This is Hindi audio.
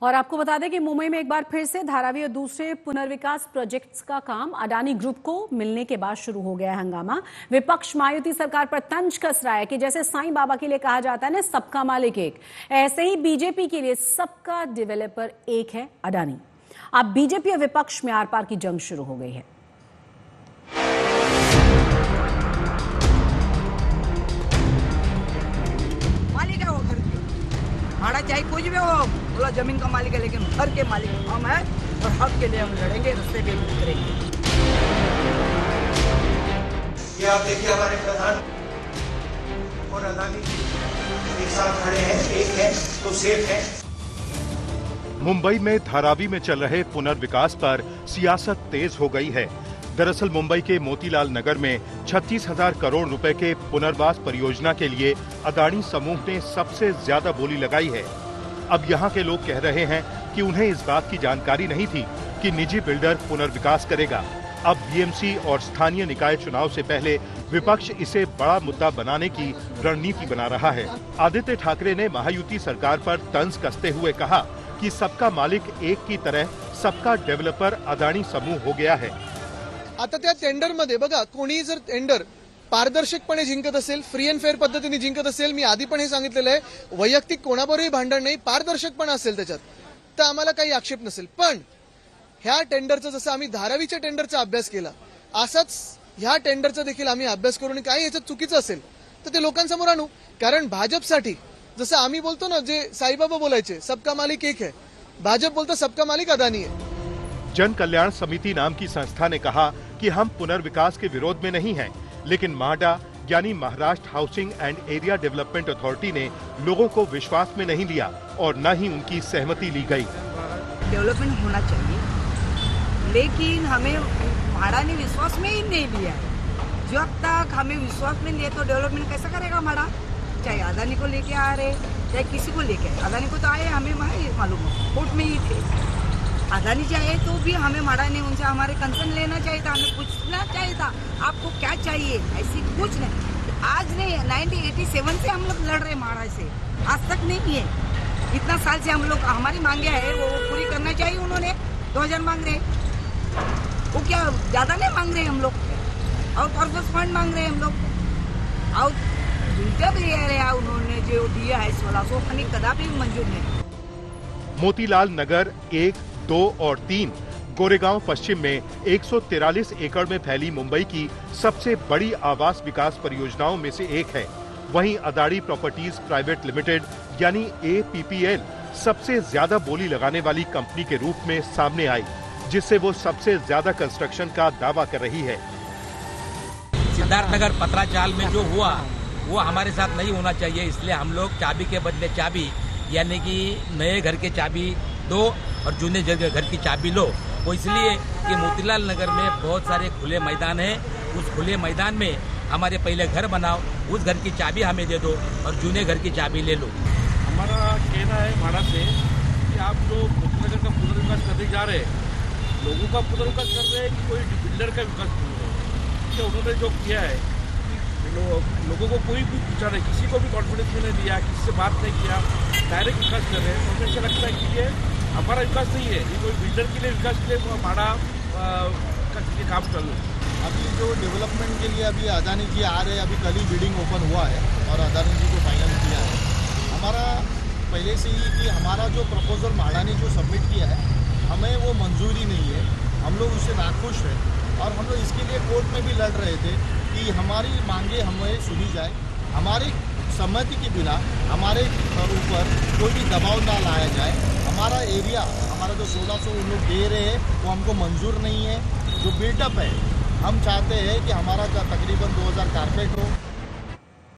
और आपको बता दें कि मुंबई में एक बार फिर से धारावी और दूसरे पुनर्विकास प्रोजेक्ट्स का काम अडानी ग्रुप को मिलने के बाद शुरू हो गया है हंगामा। विपक्ष मायावती सरकार पर तंज कस रहा है कि जैसे साईं बाबा के लिए कहा जाता है ना, सबका मालिक एक, ऐसे ही बीजेपी के लिए सबका डेवलपर एक है अडानी। अब बीजेपी और विपक्ष में आर पार की जंग शुरू हो गई है। मालिक है वो घर के, भाड़ा चाहे कुछ भी हो, बोला जमीन का मालिक है, लेकिन घर के मालिक हम है और हक के लिए हम लड़ेंगे, रास्ते पे उतरेंगे। ये आप देखिए, हमारे प्रधान और अडानी एक साथ खड़े हैं, एक है तो सेफ है। मुंबई में धारावी में चल रहे पुनर्विकास पर सियासत तेज हो गई है। दरअसल मुंबई के मोतीलाल नगर में 36,000 करोड़ रुपए के पुनर्वास परियोजना के लिए अडानी समूह ने सबसे ज्यादा बोली लगाई है। अब यहां के लोग कह रहे हैं कि उन्हें इस बात की जानकारी नहीं थी कि निजी बिल्डर पुनर्विकास करेगा। अब बीएमसी और स्थानीय निकाय चुनाव से पहले विपक्ष इसे बड़ा मुद्दा बनाने की रणनीति बना रहा है। आदित्य ठाकरे ने महायुति सरकार पर तंज कसते हुए कहा कि सबका मालिक एक की तरह सबका डेव्हलपर अडानी समूह हो गया है। आता त्या टेंडरमध्ये बघा, कोणी जर टेंडर पारदर्शकपणे जिंकत असेल, फ्री अँड फेअर पद्धतीने जिंकत असेल, मी आधी पण हे सांगितलेलं आहे, वैयक्तिक कोणाबरोबरही भांडण नाही, पारदर्शकपणा असेल त्याच्यात, तर आम्हाला काही आक्षेप नसेल। पण ह्या टेंडरचा जसं आम्ही धारावीच्या टेंडरचा अभ्यास केला, असाच ह्या टेंडरचा देखील आम्ही अभ्यास करून काही याच्यात चुकीचं असेल तर ते लोकांसमोर आणू। कारण भाजपसाठी जसं आम्ही बोलतो ना, जे साईबाबा बोलायचे सबका मालिक एक है, भाजप बोलतो सबका मालिक अडानी है। जन कल्याण समिति नाम की संस्था ने कहा कि हम पुनर्विकास के विरोध में नहीं हैं, लेकिन माडा यानी Maharashtra housing and area development authority ने लोगों को विश्वास में नहीं लिया और न ही उनकी सहमति ली गई। डेवलपमेंट होना चाहिए, लेकिन हमें माड़ा ने विश्वास में ही नहीं लिया। जब तक हमें विश्वास में लिए तो डेवलपमेंट कैसा करेगा माड़ा? चाहे अडानी को लेके आ रहे, चाहे किसी को लेके, अडानी को तो आए, हमें मालूम है, कोर्ट में ही थे। अडानी चाहे तो भी हमें माड़ा ने उनसे हमारे कंसर्न लेना चाहिए था, हमें पूछना चाहिए था आपको क्या चाहिए, ऐसी कुछ नहीं। आज नहीं, 1987 से हम लोग लड़ रहे माड़ा से, आज तक नहीं है। इतना साल से हम लोग हमारी मांगे है वो पूरी करना चाहिए। उन्होंने 2000 मांग रहे, वो क्या ज्यादा नहीं मांग रहे हम लोग, और कॉर्पोरेट फंड मांग रहे हम लोग, और जब ये उन्होंने जो दिया है 1600 खनी कदापि मंजूर नहीं। मोतीलाल नगर 1, 2 और 3 गोरेगांव पश्चिम में 143 एकड़ में फैली मुंबई की सबसे बड़ी आवास विकास परियोजनाओं में से एक है। वहीं अडानी प्रॉपर्टीज प्राइवेट लिमिटेड यानी APPL सबसे ज्यादा बोली लगाने वाली कंपनी के रूप में सामने आई, जिससे वो सबसे ज्यादा कंस्ट्रक्शन का दावा कर रही है। सिद्धार्थनगर पत्राचाल में जो हुआ वो हमारे साथ नहीं होना चाहिए, इसलिए हम लोग चाबी के बदले चाबी, यानी कि नए घर के चाबी दो और जूने घर की चाबी लो। वो इसलिए कि मोतीलाल नगर में बहुत सारे खुले मैदान हैं, उस खुले मैदान में हमारे पहले घर बनाओ, उस घर की चाबी हमें दे दो और जूने घर की चाबी ले लो। हमारा कहना है माड़ा से कि आप जो मोतीनगर का पुनर्विकास करने जा रहे हैं, लोगों का पुनर्विकास कर रहे हैं कि कोई बिल्डर का विकास कर रहे हैं? कि उन्होंने जो किया है, लोगों को कोई भी पूछा नहीं, किसी को भी कॉन्फिडेंस में नहीं दिया, किसी से बात नहीं किया, डायरेक्ट विकास कर रहे हैं। तो मुझे ऐसा लगता है कि ये हमारा विकास नहीं है, ये कोई बिल्डर के लिए विकास के लिए माड़ा का काम चल रहा है। अभी जो डेवलपमेंट के लिए अभी अडानी जी आ रहे हैं, अभी कल ही बिडिंग ओपन हुआ है और अडानी जी को फाइनल किया है। हमारा पहले से ही कि हमारा जो प्रपोजल माड़ा ने जो सबमिट किया है, हमें वो मंजूरी नहीं है, हम लोग उससे नाखुश हैं और हम लोग इसके लिए कोर्ट में भी लड़ रहे थे कि हमारी मांगे हमें सुनी जाए, हमारी सहमति के बिना हमारे ऊपर कोई भी दबाव ना लाया जाए। हमारा एरिया, हमारा जो 1600 उन लोग दे रहे हैं वो हमको मंजूर नहीं है। जो बिल्डअप है, हम चाहते हैं कि हमारा तकरीबन 2000 कारपेट हो,